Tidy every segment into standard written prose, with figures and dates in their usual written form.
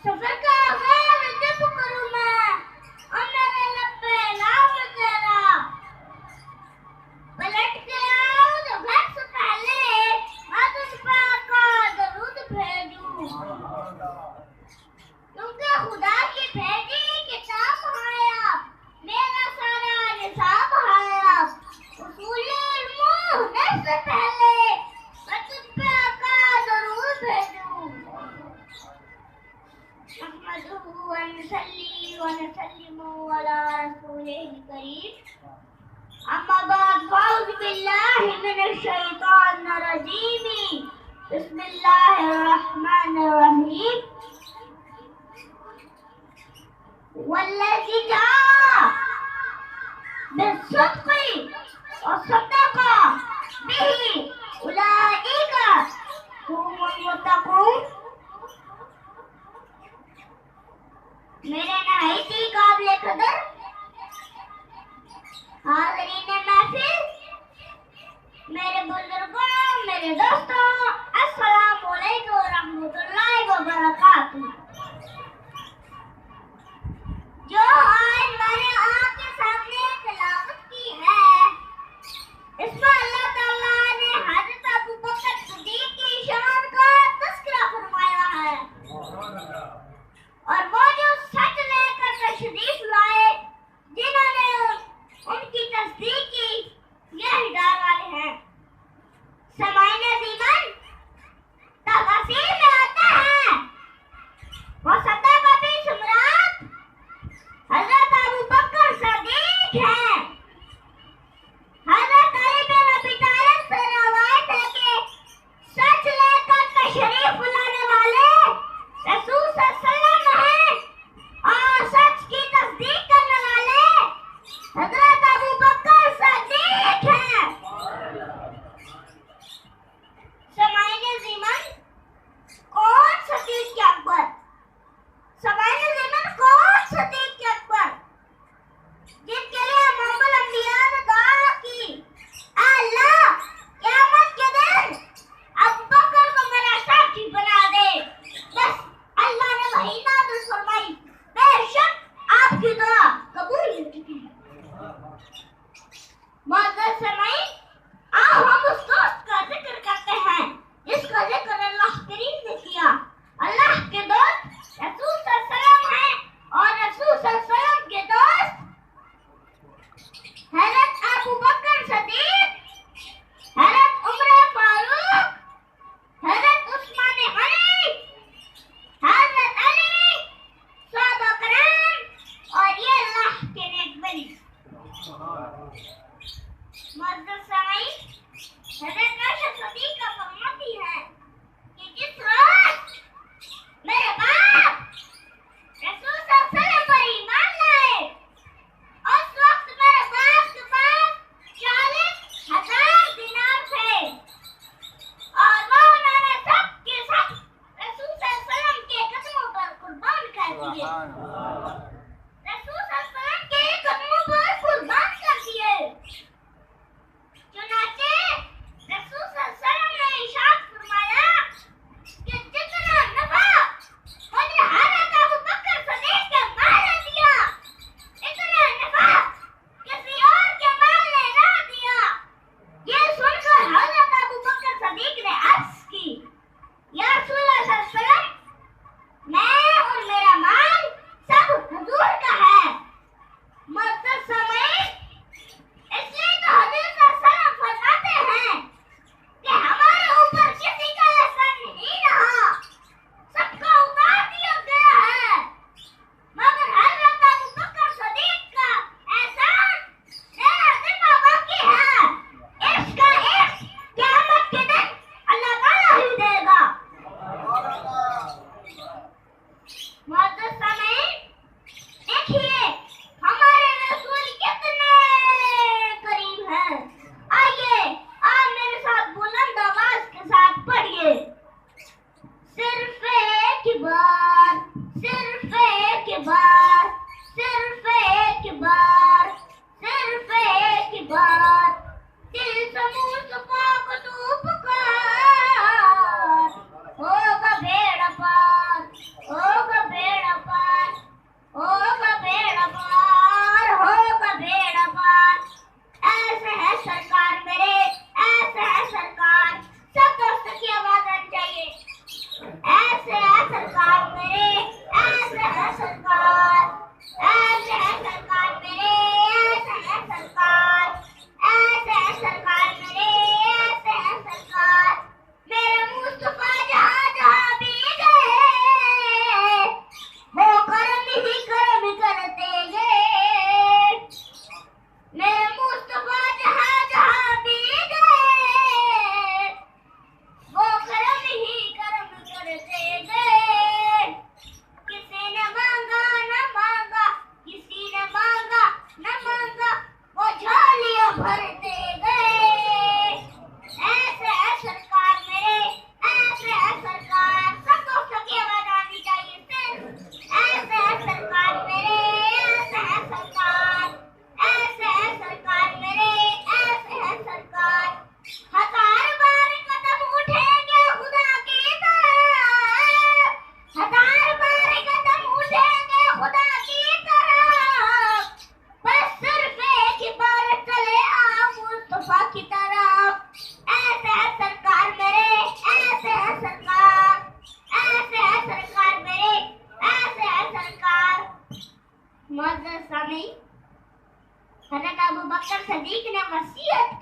सफर का आगाज जब करूं मैं और मेरे लब पे नाम तेरा पलट के आऊं तो घर से पहले मैं तुझ पे आका दरूद भेजूं क्योंकि खुदा की भेजी किताब है मेरा सारा निसाब है उसूल इल्म होने से पहले मैं तुझ पे आका दरूद भेजूं नहमदुहु व नसल्ली व नसल्लिमु अला रसूलिल करीम अम्मा बाद फ़अऊज़ु बिल्लाहि मिनश शैतानिर रजीम बिस्मिल्लाहिर रहमानिर रहीम वल्लज़ी जाअ बिस्सिद्क़ि व सद्दक़ बिही उलाइका हुमुल मुत्तक़ून। मेरे नहायती काबिल कदर हाज़रीन महफिल, मेरे बुजुर्गों, मेरे दोस्तों, अस्सलामु अलैकुम व रहमतुल्लाहि व बरकातुहू। जो आज मैंने आपके सामने तिलावत की है, इसमें अल्लाह ताला ने हज़रत अबू बकर सिद्दीक़ की शान का तज़किरा फरमाया है और वो जो सच लेकर तशरीफ लाए, जिन्होंने उनकी तस्दीक की, ये हिदायत वाले हैं। समाईन अज़ीमान,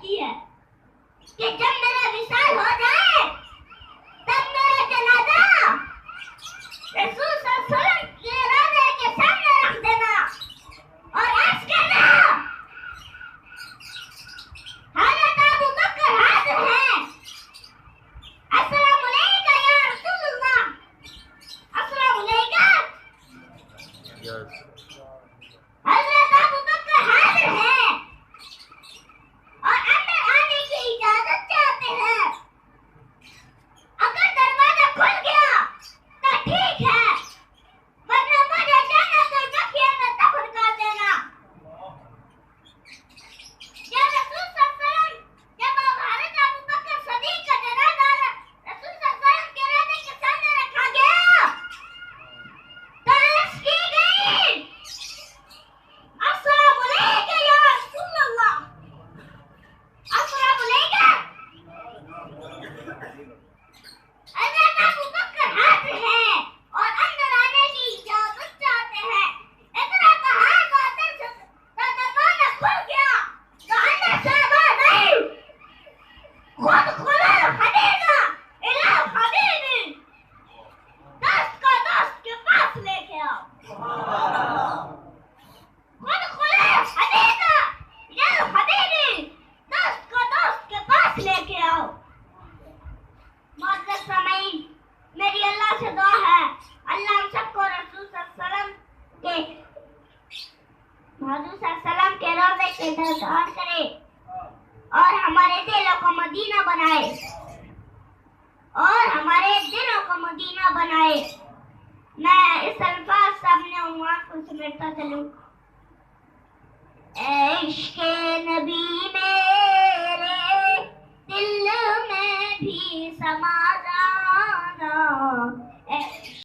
करती है कि जब मेरा विशाल हो जाए तब मेरा जनाजा रसूल सल्लल्लाहु अलैहि वसल्लम के रोज़े के सामने रख देना और अर्ज करना, हज़रत अबू बकर हाजिर हैं, अस्सलाम अलैका या रसूलल्लाह, अस्सलाम अलैका। हज़रत अबू बकर हाजिर हैं और अंदर आने की इजाजत चाहते हैं। अगर दरवाजा खुल गया तो ठीक है, वरना मुझे जन्नतुल बक़िया में दफन कर देना। जब रसूल सल्लल्लाहु अलैहि वसल्लम, जब हज़रत अबू बकर सदीक का जनाजा रसूल सल्लल्लाहु अलैहि वसल्लम के रोज़े के सामने रखा गया तो अर्ज़ की गई, अस्सलाम अलैका या रसूलल्लाह, अस्सलाम अलैका। हज़रत अबू बकर हाजिर हैं और अंदर आने की इजाजत चाहते हैं। इतना कहा तो दरवाजा खुल गया तो अंदर से आवाज आई, खुद खुला हदीका इला हबीबी, दोस्त को दोस्त के पास लेके आओ। खुद खुला हदीका इला हबीबी, दोस्त को दोस्त के पास लेके आओ। मुअज़्ज़ज़ सामीन, मेरी अल्लाह से दुआ है, अल्लाह हम सबको रसूल सल्लल्लाहु अलैहि वसल्लम के रोज़े के दरदार करे और हमारे दिलों को मदीना बनाए, और हमारे दिलों को मदीना बनाए। मैं इस अल्फाज से अपने उम्र को समेटता चलूं। ऐ इश्क़ नबी मेरे दिल में भी समा